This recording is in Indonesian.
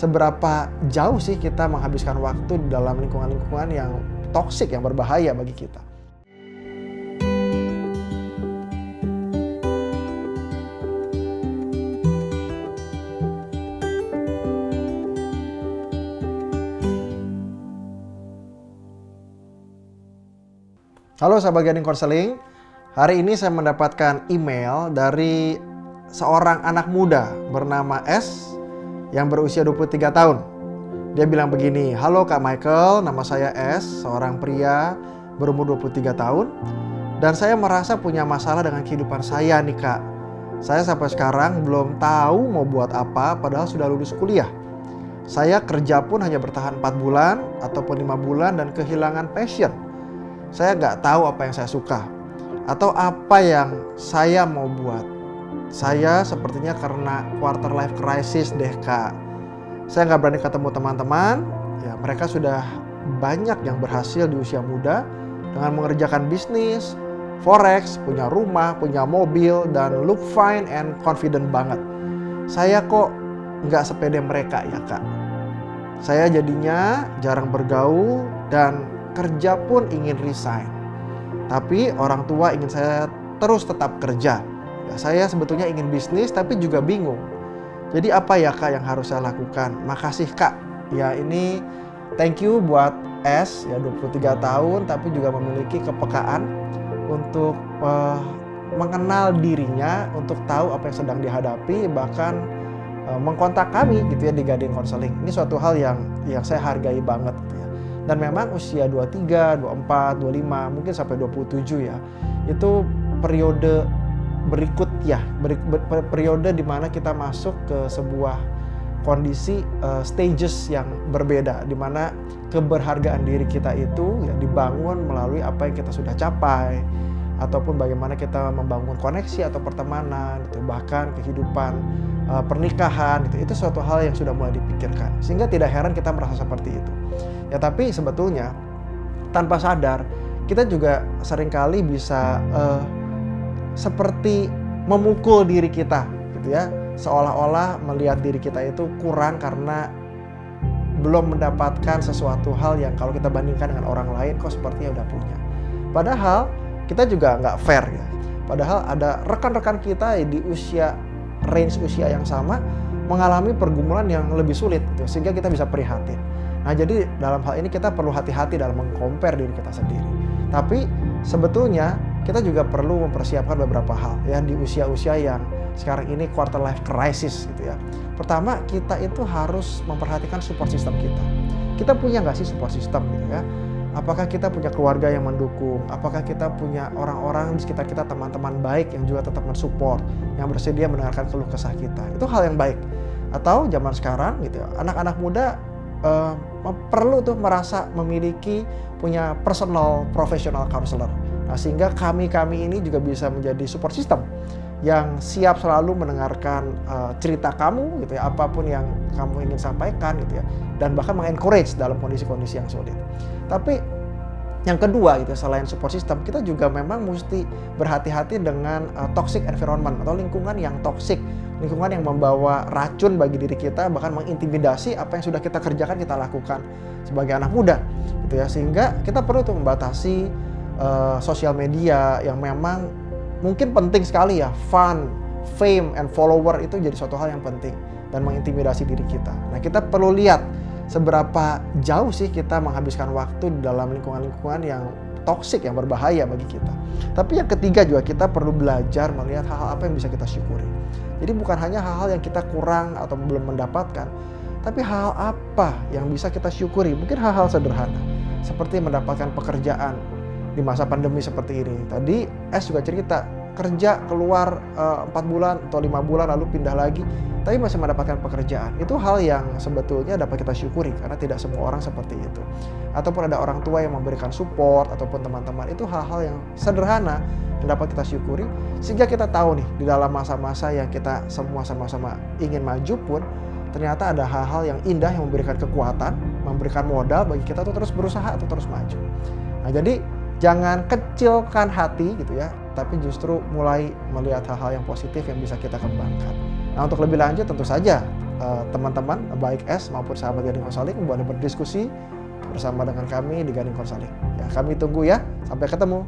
seberapa jauh sih kita menghabiskan waktu di dalam lingkungan-lingkungan yang toksik, yang berbahaya bagi kita. Halo sahabat Guiding Counseling, hari ini saya mendapatkan email dari seorang anak muda bernama S yang berusia 23 tahun. Dia bilang begini, "Halo Kak Michael, nama saya S, seorang pria berumur 23 tahun. Dan saya merasa punya masalah dengan kehidupan saya nih Kak. Saya sampai sekarang belum tahu mau buat apa padahal sudah lulus kuliah. Saya kerja pun hanya bertahan 4 bulan ataupun 5 bulan dan kehilangan passion. Saya nggak tahu apa yang saya suka atau apa yang saya mau buat. Saya sepertinya karena quarter life crisis deh Kak. Saya nggak berani ketemu teman-teman. Ya, mereka sudah banyak yang berhasil di usia muda dengan mengerjakan bisnis, forex, punya rumah, punya mobil, dan look fine and confident banget. Saya kok nggak sepede mereka ya Kak. Saya jadinya jarang bergaul dan kerja pun ingin resign. Tapi orang tua ingin saya terus tetap kerja. Ya, saya sebetulnya ingin bisnis tapi juga bingung. Jadi apa ya Kak yang harus saya lakukan? Makasih Kak. Ya ini thank you buat S ya 23 tahun tapi juga memiliki kepekaan untuk mengenal dirinya, untuk tahu apa yang sedang dihadapi, bahkan mengkontak kami gitu ya di Guiding Counseling. Ini suatu hal yang saya hargai banget gitu ya. Dan memang usia 23, 24, 25, mungkin sampai 27 ya. Itu periode berikut ya, periode di mana kita masuk ke sebuah kondisi stages yang berbeda, di mana keberhargaan diri kita itu ya dibangun melalui apa yang kita sudah capai, ataupun bagaimana kita membangun koneksi atau pertemanan, gitu, bahkan kehidupan pernikahan, gitu. Itu suatu hal yang sudah mulai dipikirkan, sehingga tidak heran kita merasa seperti itu. Ya tapi sebetulnya tanpa sadar kita juga seringkali bisa seperti memukul diri kita gitu ya, seolah-olah melihat diri kita itu kurang karena belum mendapatkan sesuatu hal yang kalau kita bandingkan dengan orang lain kok sepertinya udah punya. Padahal kita juga nggak fair ya. Padahal ada rekan-rekan kita di range usia yang sama mengalami pergumulan yang lebih sulit gitu, sehingga kita bisa prihatin. Nah jadi dalam hal ini kita perlu hati-hati dalam meng-compare diri kita sendiri. Tapi sebetulnya kita juga perlu mempersiapkan beberapa hal ya di usia-usia yang sekarang ini quarter life crisis gitu ya. Pertama, kita itu harus memperhatikan support system kita. Kita punya nggak sih support system gitu ya? Apakah kita punya keluarga yang mendukung? Apakah kita punya orang-orang di sekitar kita, teman-teman baik yang juga tetap mensupport, yang bersedia mendengarkan keluh kesah kita? Itu hal yang baik. Atau zaman sekarang gitu ya, anak-anak muda perlu tuh merasa memiliki punya personal professional counselor. Nah, sehingga kami ini juga bisa menjadi support system yang siap selalu mendengarkan cerita kamu gitu ya, apapun yang kamu ingin sampaikan gitu ya, dan bahkan mengencourage dalam kondisi-kondisi yang sulit. Tapi yang kedua gitu, selain support system, kita juga memang mesti berhati-hati dengan toxic environment atau lingkungan yang toxic, lingkungan yang membawa racun bagi diri kita, bahkan mengintimidasi apa yang sudah kita kerjakan, kita lakukan sebagai anak muda gitu ya. Sehingga kita perlu tuh membatasi sosial media yang memang mungkin penting sekali ya, fun, fame, and follower itu jadi suatu hal yang penting dan mengintimidasi diri kita. Nah kita perlu lihat seberapa jauh sih kita menghabiskan waktu di dalam lingkungan-lingkungan yang toksik, yang berbahaya bagi kita. Tapi yang ketiga juga kita perlu belajar melihat hal-hal apa yang bisa kita syukuri. Jadi bukan hanya hal-hal yang kita kurang atau belum mendapatkan, tapi hal apa yang bisa kita syukuri. Mungkin hal-hal sederhana seperti mendapatkan pekerjaan di masa pandemi seperti ini. Tadi S juga cerita, kerja keluar 4 bulan atau 5 bulan lalu pindah lagi, tapi masih mendapatkan pekerjaan. Itu hal yang sebetulnya dapat kita syukuri karena tidak semua orang seperti itu. Ataupun ada orang tua yang memberikan support ataupun teman-teman, itu hal-hal yang sederhana yang dapat kita syukuri, sehingga kita tahu nih di dalam masa-masa yang kita semua sama-sama ingin maju pun ternyata ada hal-hal yang indah yang memberikan kekuatan, memberikan modal bagi kita untuk terus berusaha atau terus maju. Nah jadi jangan kecilkan hati gitu ya, tapi justru mulai melihat hal-hal yang positif yang bisa kita kembangkan. Nah untuk lebih lanjut tentu saja teman-teman baik S maupun sahabat Gading Konseling boleh berdiskusi bersama dengan kami di Gading Konseling. Ya, kami tunggu ya. Sampai ketemu.